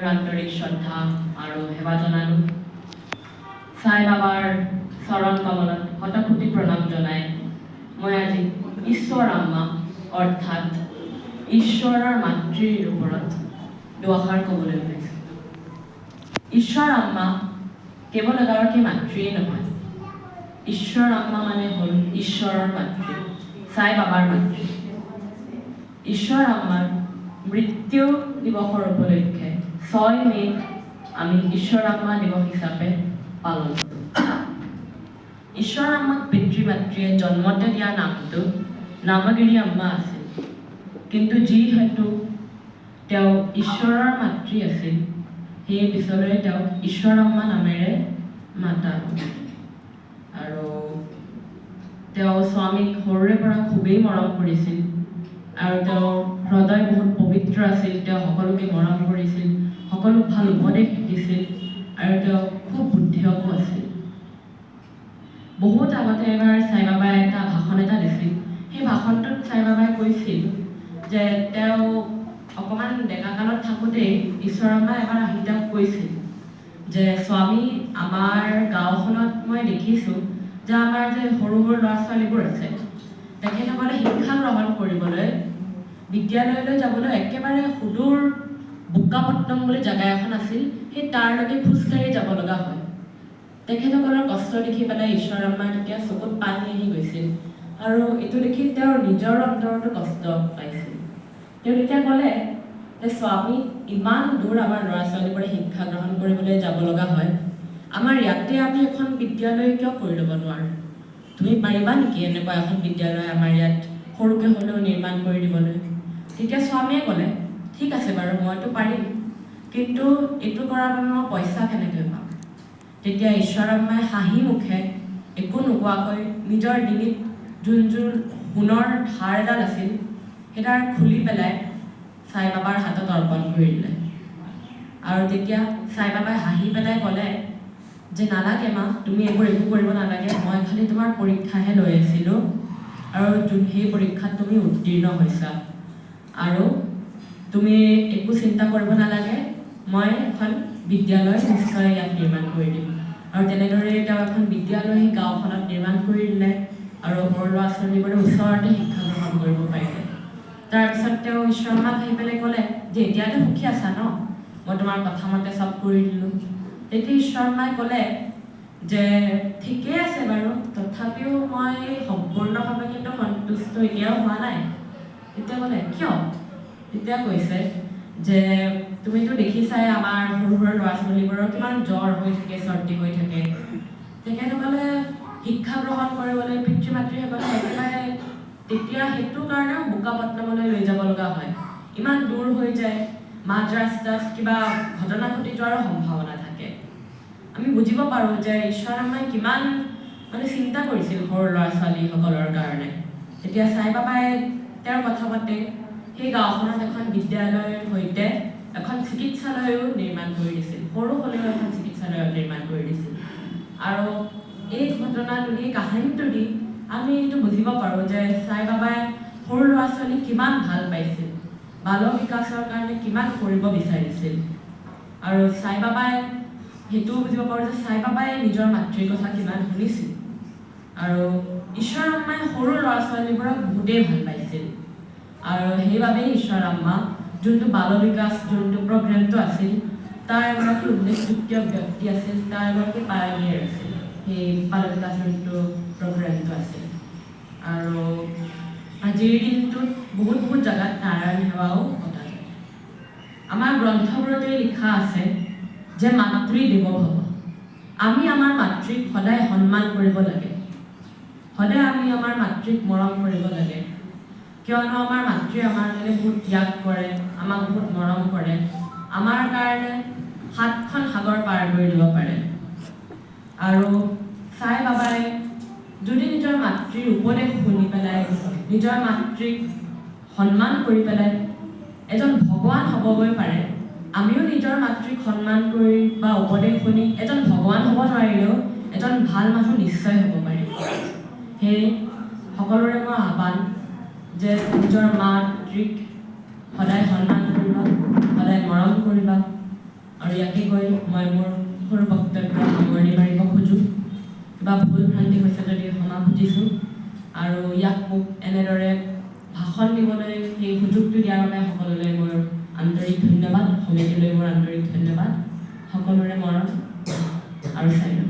মোৰ আন্তৰিক শ্ৰদ্ধা আৰু সেৱা জনালোঁ। সাই বাবাৰ চৰণ কমলত শতকোটি প্ৰণাম জনাই মই আজি ঈশ্বৰ আম্মা অৰ্থাৎ ঈশ্বৰৰ মাতৃৰ ওপৰত দুআষাৰ ক'বলৈ ওলাইছোঁ। ঈশ্বৰ আম্মা কেৱল এগৰাকী মাতৃয়ে নহয়, ঈশ্বৰ আম্মা মানে হ'ল ঈশ্বৰৰ মাতৃ, সাই বাবাৰ মাতৃ। ঈশ্বৰ আম্মাৰ মৃত্যু দিৱসৰ উপলক্ষে 6 মে'ত আমি ঈশ্বৰ আম্মা দিৱস হিচাপে পালন কৰোঁ। ঈশ্বৰ আম্মাক পিতৃ মাতৃয়ে জন্মতে দিয়া নামটো নামগিৰি আম্মা আছিল, কিন্তু যিহেতু তেওঁ ঈশ্বৰৰ মাতৃ আছিল সেই পিছলৈ তেওঁক ঈশ্বৰ আম্মা নামেৰে মাতা আৰু তেওঁ স্বামীক সৰুৰে পৰা খুবেই মৰম কৰিছিল আৰু তেওঁৰ হৃদয় বহুত পবিত্ৰ আছিল। তেওঁ সকলোকে মৰম কৰিছিল, সকলোক ভাল উপদেশ দিছিল আৰু তেওঁ খুব বুদ্ধিয়কো আছিল। বহুত আগতে এবাৰ সাই বাবাই এটা ভাষণ এটা দিছিল। সেই ভাষণটোত সাই বাবাই কৈছিল যে তেওঁ অকণমান ডেকা কালত থাকোঁতেই ঈশ্বৰ আম্মাই এবাৰ আহি তেওঁক কৈছিল যে স্বামী, আমাৰ গাঁওখনত মই দেখিছোঁ যে আমাৰ যে সৰু সৰু ল'ৰা ছোৱালীবোৰ আছে, তেখেতসকলে শিক্ষা গ্ৰহণ কৰিবলৈ বিদ্যালয়লৈ যাবলৈ একেবাৰে সুদূৰ বোকাপট্টম বুলি জেগা এখন আছিল, সেই তাৰলৈকে খোজকাঢ়ি যাব লগা হয়। তেখেতসকলৰ কষ্ট দেখি পেলাই ঈশ্বৰ আম্মাৰ তেতিয়া চকুত পানী আহি গৈছিল আৰু এইটো দেখি তেওঁৰ নিজৰ অন্তৰতো কষ্ট পাইছিল। তেওঁ তেতিয়া ক'লে যে স্বামী, ইমান দূৰ আমাৰ ল'ৰা ছোৱালীবোৰে শিক্ষা গ্ৰহণ কৰিবলৈ যাব লগা হয়, আমাৰ ইয়াতে আমি এখন বিদ্যালয় কিয় কৰি ল'ব নোৱাৰোঁ? তুমি পাৰিবা নেকি এনেকুৱা এখন বিদ্যালয় আমাৰ ইয়াত সৰুকৈ হ'লেও নিৰ্মাণ কৰি দিবলৈ? তেতিয়া স্বামীয়ে ক'লে, ঠিক আছে বাৰু, মইতো পাৰিম, কিন্তু এইটো কৰাৰ বাবে মই পইচা কেনেকৈ পাম? তেতিয়া ঈশ্বৰ আম্মাই হাঁহি মুখে একো নোকোৱাকৈ নিজৰ ডিঙিত যোনযোৰ সোণৰ ধাৰ এডাল আছিল সেইডাল খুলি পেলাই সাই বাবাৰ হাতত অৰ্পণ কৰি দিলে। আৰু তেতিয়া সাই বাবাই হাঁহি পেলাই ক'লে যে নালাগে মা, তুমি এইবোৰ একো কৰিব নালাগে, মই খালি তোমাৰ পৰীক্ষাহে লৈ আছিলোঁ আৰু সেই পৰীক্ষাত তুমি উত্তীৰ্ণ হৈছা আৰু তুমি একো চিন্তা কৰিব নালাগে, মই এখন বিদ্যালয় নিশ্চয় ইয়াত নিৰ্মাণ কৰি দিম। আৰু তেনেদৰে তেওঁ এখন বিদ্যালয় গাঁওখনত নিৰ্মাণ কৰি দিলে আৰু সৰু ল'ৰা ছোৱালীবোৰে ওচৰতে শিক্ষা গ্ৰহণ কৰিব পাৰিলে। তাৰপিছত তেওঁ ঈশ্বৰ আম্মাক আহি পেলাই ক'লে যে এতিয়াতো সুখী আছা ন, মই তোমাৰ কথা মতে চব কৰি দিলোঁ। তেতিয়া ঈশ্বৰ আম্মাই ক'লে যে ঠিকেই আছে বাৰু, তথাপিও মই সম্পূৰ্ণভাৱে কিন্তু সন্তুষ্ট এতিয়াও হোৱা নাই। তেতিয়া ক'লে কিয়? তেতিয়া কৈছে যে তুমিতো দেখিছাই আমাৰ সৰু সৰু ল'ৰা ছোৱালীবোৰৰ কিমান জ্বৰ হৈ থাকে, চৰ্দি হৈ থাকে। তেখেতসকলে শিক্ষা গ্ৰহণ কৰিবলৈ পিতৃ মাতৃসকলে একেবাৰে তেতিয়া সেইটো কাৰণেও বোকাপট্টমলৈ লৈ যাব লগা হয়, ইমান দূৰ হৈ যায়, মাজ ৰাস্তাত কিবা ঘটনা ঘটি যোৱাৰো সম্ভাৱনা থাকে। আমি বুজিব পাৰোঁ যে ঈশ্বৰ আম্মাই কিমান চিন্তা কৰিছিল সৰু ল'ৰা ছোৱালীসকলৰ কাৰণে। তেতিয়া সাই বাবাই তেওঁৰ কথা মতে সেই গাঁওখনত এখন বিদ্যালয়ৰ সৈতে এখন চিকিৎসালয়ো নিৰ্মাণ কৰি দিছিল, সৰু হ'লেও এখন চিকিৎসালয় নিৰ্মাণ কৰি দিছিল। আৰু এই ঘটনাটো দি, কাহিনীটো দি আমি এইটো বুজিব পাৰোঁ যে সাই বাবাই সৰু ল'ৰা ছোৱালীক কিমান ভাল পাইছিল, বাল বিকাশৰ কাৰণে কিমান কৰিব বিচাৰিছিল। আৰু সাই বাবাই সেইটোও বুজিব পাৰোঁ যে সাই বাবাই নিজৰ মাতৃৰ কথা কিমান শুনিছিল। আৰু ঈশ্বৰ আম্মাই সৰু ল'ৰা ছোৱালীবোৰক বহুতেই ভাল পাইছিল আৰু সেইবাবেই ঈশ্বৰ আম্মা যোনটো বাল বিকাশ যোনটো প্ৰগ্ৰেমটো আছিল তাৰ এগৰাকী উল্লেখযোগ্য ব্যক্তি আছিল, তাৰ এগৰাকী পায়নিয়াৰ আছিল সেই বাল বিকাশ যোনটো প্ৰগ্ৰেমটো আছিল। আৰু আজিৰ দিনটোত বহুত বহুত জেগাত নাৰায়ণ সেৱাও পতা যায়। আমাৰ গ্ৰন্থবোৰতে লিখা আছে যে মাতৃ দেৱ ভৱ। আমি আমাৰ মাতৃক সদায় সন্মান কৰিব লাগে, সদায় আমি আমাৰ মাতৃক মৰম কৰিব লাগে, কিয়নো আমাৰ মাতৃয়ে আমাৰ কাৰণে বহুত ত্যাগ কৰে, আমাক বহুত মৰম কৰে, আমাৰ কাৰণে 7খন সাগৰ পাৰ কৰি দিব পাৰে। আৰু সাই বাবাই যদি নিজৰ মাতৃৰ উপদেশ শুনি পেলাই, নিজৰ মাতৃক সন্মান কৰি পেলাই এজন ভগৱান হ'বগৈ পাৰে, আমিও নিজৰ মাতৃক সন্মান কৰি বা উপদেশ শুনি এজন ভগৱান হ'ব নোৱাৰিলেও এজন ভাল মানুহ নিশ্চয় হ'ব পাৰিম। সেয়ে সকলোৰে মই আহ্বান যে নিজৰ মাতৃক সদায় সন্মান কৰিবা, সদায় মৰম কৰিবা আৰু ইয়াকে কৈ মই মোৰ সৰু বক্তব্য সামৰণি মাৰিব খোজোঁ। কিবা ভুল ভ্ৰান্তি হৈছে যদি ক্ষমা খুজিছোঁ আৰু ইয়াক মোক এনেদৰে ভাষণ দিবলৈ সেই সুযোগটো দিয়াৰ বাবে সকলোলৈ মোৰ আন্তৰিক ধন্যবাদ, সমিতিলৈ মোৰ আন্তৰিক ধন্যবাদ। সকলোৰে মৰম আৰু চাইলো।